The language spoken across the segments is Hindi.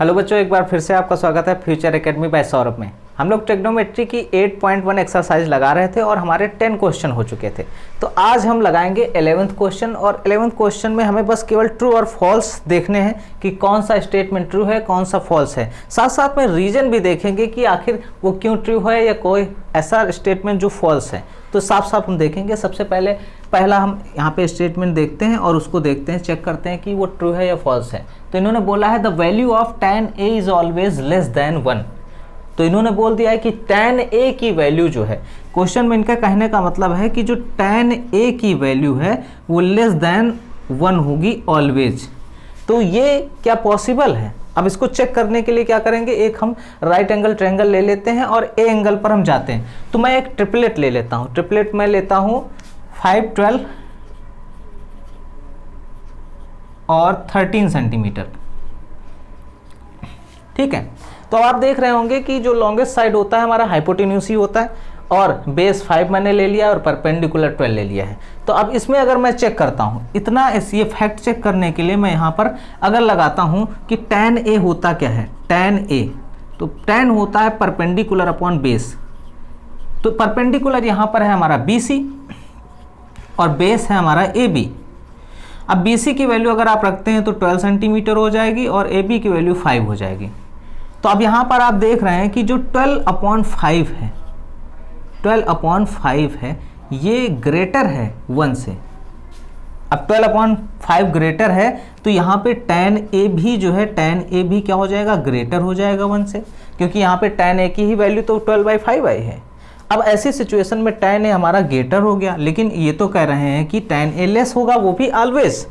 हेलो बच्चों, एक बार फिर से आपका स्वागत है फ्यूचर एकेडमी बाय सौरभ में। हम लोग ट्रिग्नोमेट्री की 8.1 एक्सरसाइज लगा रहे थे और हमारे 10 क्वेश्चन हो चुके थे। तो आज हम लगाएंगे 11th क्वेश्चन और 11th क्वेश्चन में हमें बस केवल ट्रू और फॉल्स देखने हैं कि कौन सा स्टेटमेंट ट्रू है, कौन सा फॉल्स है। साथ साथ में रीजन भी देखेंगे कि आखिर वो क्यों ट्रू है या कोई ऐसा स्टेटमेंट जो फॉल्स है। तो साफ साफ हम देखेंगे। सबसे पहला हम यहाँ पे स्टेटमेंट देखते हैं और उसको देखते हैं, चेक करते हैं कि वो ट्रू है या फॉल्स है। तो इन्होंने बोला है the value of tan a is always less than 1। तो इन्होंने बोल दिया है कि tan a की वैल्यू जो है, क्वेश्चन में इनका कहने का मतलब है कि जो tan a की वैल्यू है वो लेस देन 1 होगी ऑलवेज। तो ये क्या पॉसिबल है? अब इसको चेक करने के लिए क्या करेंगे, एक हम राइट एंगल ट्रायंगल ले लेते हैं और ए एंगल पर हम जाते हैं। तो मैं एक ट्रिपलेट ले लेता हूँ। ट्रिपलेट मैं लेता हूँ 5, 12 और 13 सेंटीमीटर। ठीक है, तो आप देख रहे होंगे कि जो लॉन्गेस्ट साइड होता है हमारा हाइपोटेन्यूज ही होता है और बेस 5 मैंने ले लिया और परपेंडिकुलर 12 ले लिया है। तो अब इसमें अगर मैं चेक करता हूँ इतना, ये फैक्ट चेक करने के लिए मैं यहाँ पर अगर लगाता हूँ कि tan a होता क्या है, tan a, तो tan होता है परपेंडिकुलर अपॉन बेस। तो परपेंडिकुलर यहाँ पर है हमारा BC और बेस है हमारा AB। अब BC की वैल्यू अगर आप रखते हैं तो 12 सेंटीमीटर हो जाएगी और AB की वैल्यू 5 हो जाएगी। तो अब यहाँ पर आप देख रहे हैं कि जो 12/5 है, 12/5 है, ये ग्रेटर है 1 से। अब 12/5 ग्रेटर है तो यहाँ पे tan a भी जो है, tan a भी क्या हो जाएगा, ग्रेटर हो जाएगा 1 से, क्योंकि यहाँ पे tan a की ही वैल्यू तो 12/5 आई है। अब ऐसी सिचुएशन में tan a हमारा ग्रेटर हो गया, लेकिन ये तो कह रहे हैं कि tan a लेस होगा, वो भी ऑलवेज।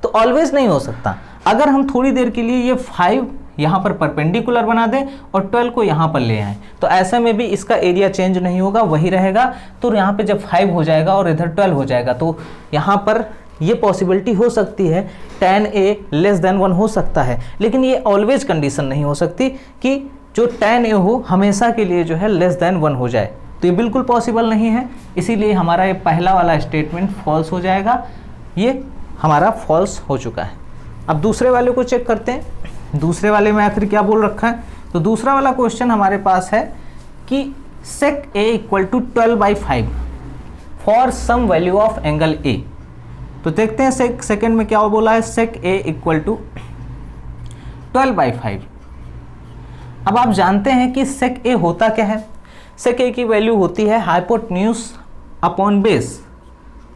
तो ऑलवेज नहीं हो सकता। अगर हम थोड़ी देर के लिए ये 5 यहाँ पर परपेंडिकुलर बना दें और 12 को यहाँ पर ले आएँ, तो ऐसे में भी इसका एरिया चेंज नहीं होगा, वही रहेगा। तो यहाँ पे जब 5 हो जाएगा और इधर 12 हो जाएगा, तो यहाँ पर ये पॉसिबिलिटी हो सकती है tan a लेस देन 1 हो सकता है, लेकिन ये ऑलवेज कंडीशन नहीं हो सकती कि जो tan a हो हमेशा के लिए जो है लेस देन 1 हो जाए। तो ये बिल्कुल पॉसिबल नहीं है, इसीलिए हमारा ये पहला वाला स्टेटमेंट फॉल्स हो जाएगा। ये हमारा फॉल्स हो चुका है। अब दूसरे वाले को चेक करते हैं। दूसरे वाले में आखिर क्या बोल रखा है। तो दूसरा वाला क्वेश्चन हमारे पास है कि sec a equal to 12/5 for some value of angle a। तो देखते हैं सेकंड में क्या बोला है, sec a इक्वल टू 12/5। अब आप जानते हैं कि sec a होता क्या है। sec a की वैल्यू होती है hypotenuse upon base,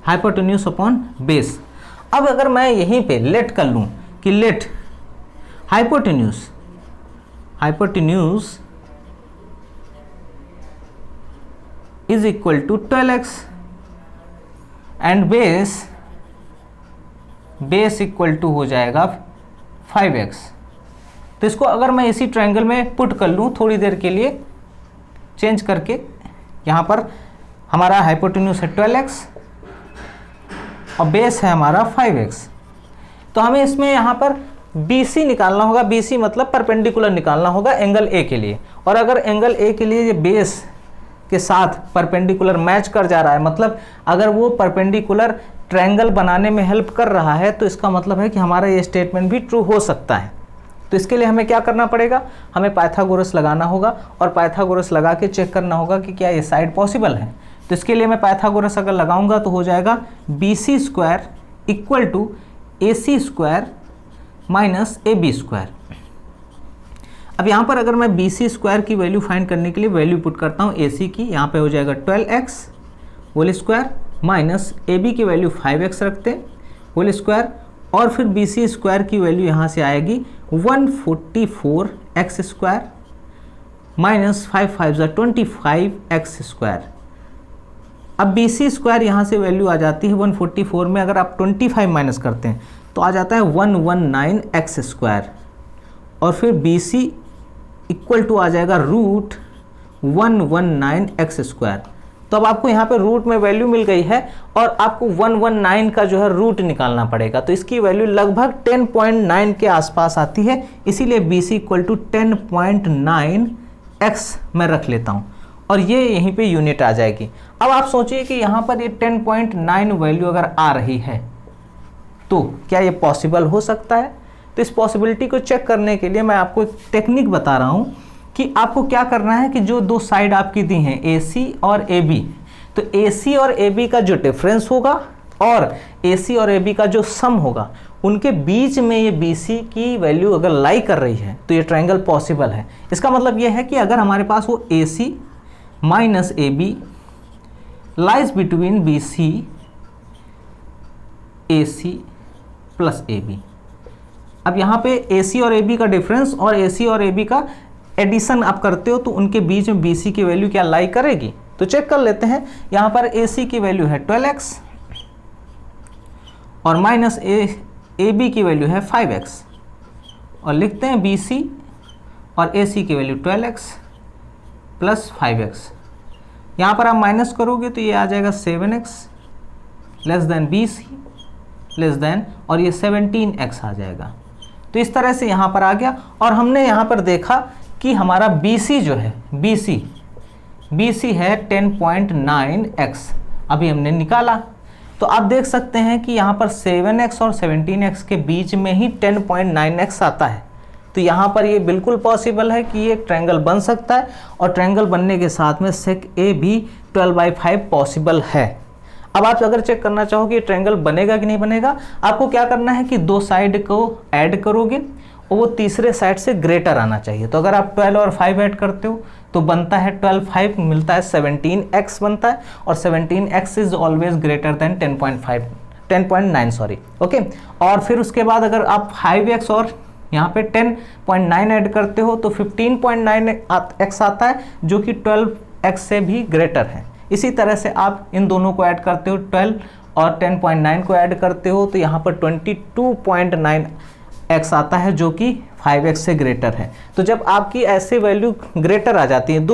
hypotenuse upon base. अब अगर मैं यहीं पे लेट कर लूँ कि let hypotenuse is equal to 12x and base equal to हो जाएगा 5x। तो इसको अगर मैं इसी ट्रायंगल में पुट कर लूँ थोड़ी देर के लिए चेंज करके, यहाँ पर हमारा हाइपोटेन्यूज है 12x और बेस है हमारा 5x। तो हमें इसमें यहाँ पर BC निकालना होगा। BC मतलब परपेंडिकुलर निकालना होगा एंगल A के लिए। और अगर एंगल A के लिए ये बेस के साथ परपेंडिकुलर मैच कर जा रहा है, मतलब अगर वो परपेंडिकुलर ट्रायंगल बनाने में हेल्प कर रहा है, तो इसका मतलब है कि हमारा ये स्टेटमेंट भी ट्रू हो सकता है। तो इसके लिए हमें क्या करना पड़ेगा, हमें पाइथागोरस लगाना होगा और पाइथागोरस लगा के चेक करना होगा कि क्या ये साइड पॉसिबल है। तो इसके लिए मैं पाइथागोरस अगर लगाऊंगा तो हो जाएगा BC² equal to AC² minus AB²। अब यहाँ पर अगर मैं BC² की वैल्यू फाइंड करने के लिए वैल्यू पुट करता हूँ AC की, यहाँ पे हो जाएगा 12x whole square minus AB की वैल्यू 5x रखते होल स्क्वायर, और फिर BC² की वैल्यू यहाँ से आएगी 144x² माइनस 5 5 25x²। अब BC² यहाँ से वैल्यू आ जाती है 144 में अगर आप 25 माइनस करते हैं तो आ जाता है 119x², और फिर BC इक्वल टू आ जाएगा रूट 119x²। तो अब आपको यहाँ पे रूट में वैल्यू मिल गई है और आपको 119 का जो है रूट निकालना पड़ेगा। तो इसकी वैल्यू लगभग 10.9 के आसपास आती है, इसीलिए BC इक्वल टू 10.9x मैं रख लेता हूँ और ये यहीं पे यूनिट आ जाएगी। अब आप सोचिए कि यहाँ पर ये 10.9 वैल्यू अगर आ रही है तो क्या ये पॉसिबल हो सकता है। तो इस पॉसिबिलिटी को चेक करने के लिए मैं आपको एक टेक्निक बता रहा हूँ कि आपको क्या करना है कि जो दो साइड आपकी दी हैं AC और AB, तो AC और AB का जो डिफरेंस होगा और AC और AB का जो सम होगा, उनके बीच में ये BC की वैल्यू अगर लाई कर रही है तो ये ट्रायंगल पॉसिबल है। इसका मतलब ये है कि अगर हमारे पास वो AC minus AB lies between BC AC plus AB। अब यहाँ पे AC और AB का डिफरेंस और AC और AB का एडिशन आप करते हो तो उनके बीच में BC की वैल्यू क्या लाई करेगी, तो चेक कर लेते हैं। यहाँ पर AC की वैल्यू है 12x और माइनस AB की वैल्यू है 5x और लिखते हैं BC और AC की वैल्यू 12x प्लस 5x। यहाँ पर आप माइनस करोगे तो ये आ जाएगा 7x less than BC less than और ये 17x आ जाएगा। तो इस तरह से यहाँ पर आ गया और हमने यहाँ पर देखा कि हमारा BC जो है BC है 10.9x अभी हमने निकाला। तो आप देख सकते हैं कि यहाँ पर 7x और 17x के बीच में ही 10.9x आता है। तो यहाँ पर ये बिल्कुल पॉसिबल है कि ये ट्रायंगल बन सकता है और ट्रायंगल बनने के साथ में सेक A भी 12/5 पॉसिबल है। अब आप अगर चेक करना चाहो कि ये ट्रायंगल बनेगा कि नहीं बनेगा, आपको क्या करना है कि दो साइड को ऐड करोगे और वो तीसरे साइड से ग्रेटर आना चाहिए। तो अगर आप 12 और 5 ऐड करते हो तो बनता है 12, 5 मिलता है 17x बनता है और 17x is always greater than 10.9 sorry, okay. और फिर उसके बाद अगर आप 5x और यहाँ पे 10.9 ऐड करते हो तो 15.9x आता है जो कि 12x से भी ग्रेटर है। इसी तरह से आप इन दोनों को ऐड करते हो 12 और 10.9 को ऐड करते हो तो यहाँ पर 22.9x आता है जो कि 5x से ग्रेटर है। तो जब आपकी ऐसे वैल्यू ग्रेटर आ जाती है,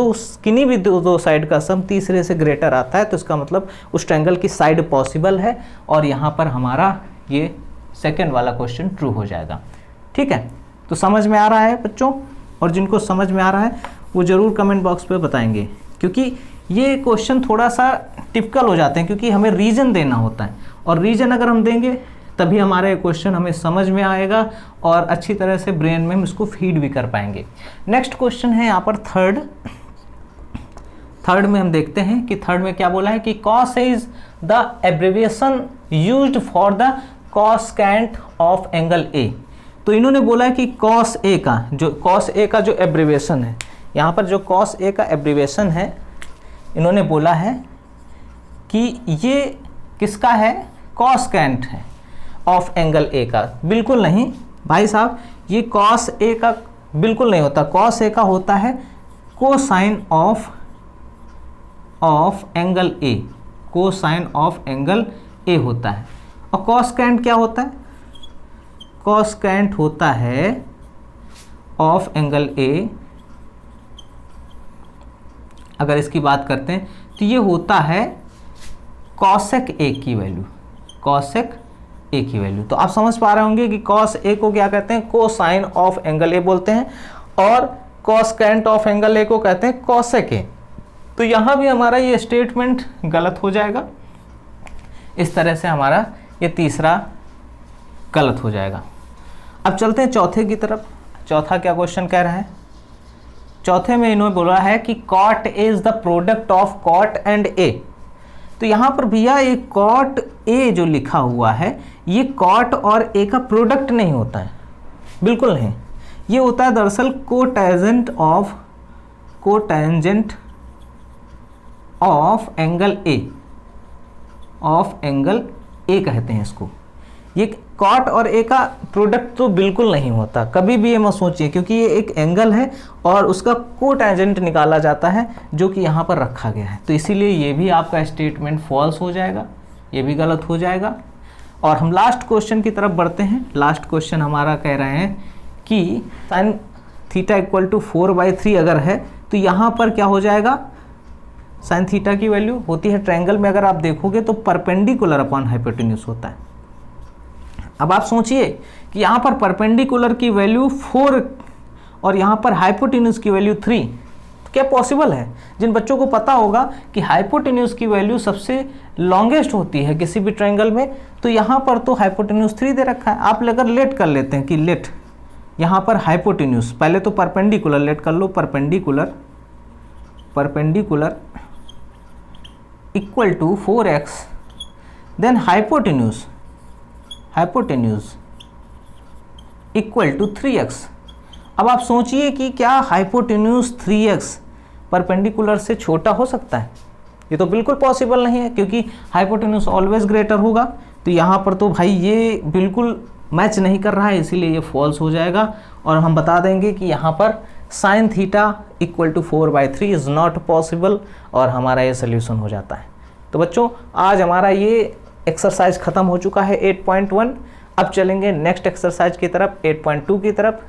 किन्हीं भी दो साइड का सम तीसरे से ग्रेटर आता है, तो इसका मतलब उस ट्रायंगल की साइड पॉसिबल है और यहाँ पर हमारा ये सेकेंड वाला क्वेश्चन ट्रू हो जाएगा। ठीक है, तो समझ में आ रहा है बच्चों? और जिनको समझ में आ रहा है वो ज़रूर कमेंट बॉक्स पे बताएंगे, क्योंकि ये क्वेश्चन थोड़ा सा टिपिकल हो जाते हैं क्योंकि हमें रीजन देना होता है और रीजन अगर हम देंगे तभी हमारे क्वेश्चन हमें समझ में आएगा और अच्छी तरह से ब्रेन में हम इसको फीड भी कर पाएंगे। नेक्स्ट क्वेश्चन है यहाँ पर थर्ड में हम देखते हैं कि थर्ड में क्या बोला है कि cos is the abbreviation used for the cosecant of angle A. तो इन्होंने बोला है कि कॉस ए का जो एब्रिविएशन है, यहाँ पर जो कॉस ए का एब्रिविएशन है इन्होंने बोला है कि ये किसका है, कॉसकैंट है ऑफ एंगल ए का। बिल्कुल नहीं भाई साहब, ये कॉस ए का बिल्कुल नहीं होता। कॉस ए का होता है cosine of angle A, cosine of angle ए होता है। और कॉसकैंट क्या होता है? कॉसकैंट होता है ऑफ एंगल ए, अगर इसकी बात करते हैं तो ये होता है कॉसेक ए की वैल्यू, कॉसेक ए की वैल्यू। तो आप समझ पा रहे होंगे कि कॉस ए को क्या कहते हैं, कोसाइन ऑफ एंगल ए बोलते हैं और कॉसकैंट ऑफ एंगल ए को कहते हैं कॉसेक ए। तो यहाँ भी हमारा ये स्टेटमेंट गलत हो जाएगा, इस तरह से हमारा ये तीसरा गलत हो जाएगा। अब चलते हैं चौथे की तरफ। चौथा क्या क्वेश्चन कह रहा है? चौथे में इन्होंने बोला है कि cot is the product of cot and A. तो यहाँ पर भैया ये कॉट ए जो लिखा हुआ है ये कॉट और ए का प्रोडक्ट नहीं होता है, बिल्कुल नहीं। ये होता है दरअसल cotangent of angle A, of angle ए कहते हैं इसको। ये कॉट और ए का प्रोडक्ट तो बिल्कुल नहीं होता, कभी भी ये मत सोचिए, क्योंकि ये एक एंगल है और उसका कोटेंजेंट निकाला जाता है जो कि यहाँ पर रखा गया है। तो इसीलिए ये भी आपका स्टेटमेंट फॉल्स हो जाएगा, ये भी गलत हो जाएगा। और हम लास्ट क्वेश्चन की तरफ बढ़ते हैं। लास्ट क्वेश्चन हमारा कह रहे हैं कि साइन थीटा इक्वल टू 4/3 अगर है तो यहाँ पर क्या हो जाएगा, साइन थीटा की वैल्यू होती है ट्रायंगल में अगर आप देखोगे तो परपेंडिकुलर अपॉन हाइपोटेन्यूज होता है। अब आप सोचिए कि यहाँ पर परपेंडिकुलर की वैल्यू 4 और यहाँ पर हाइपोटेन्यूज की वैल्यू 3, तो क्या पॉसिबल है? जिन बच्चों को पता होगा कि हाइपोटेन्यूज की वैल्यू सबसे लॉन्गेस्ट होती है किसी भी ट्रायंगल में, तो यहाँ पर तो हाइपोटेन्यूज 3 दे रखा है। आप अगर लेट कर लेते हैं कि लेट यहाँ पर हाइपोटेन्यूज, पहले तो परपेंडिकुलर लेट कर लो, perpendicular equal to 4x, then hypotenuse equal to 3x। अब आप सोचिए कि क्या हाइपोटेन्यूज 3x परपेंडिकुलर से छोटा हो सकता है? ये तो बिल्कुल पॉसिबल नहीं है, क्योंकि हाइपोटेन्यूज ऑलवेज ग्रेटर होगा। तो यहाँ पर तो भाई ये बिल्कुल मैच नहीं कर रहा है, इसीलिए ये फॉल्स हो जाएगा। और हम बता देंगे कि यहाँ पर sine theta equal to 4/3 is not possible, और हमारा ये सोल्यूशन हो जाता है। तो बच्चों आज हमारा ये एक्सरसाइज ख़त्म हो चुका है 8.1। अब चलेंगे नेक्स्ट एक्सरसाइज की तरफ 8.2 की तरफ।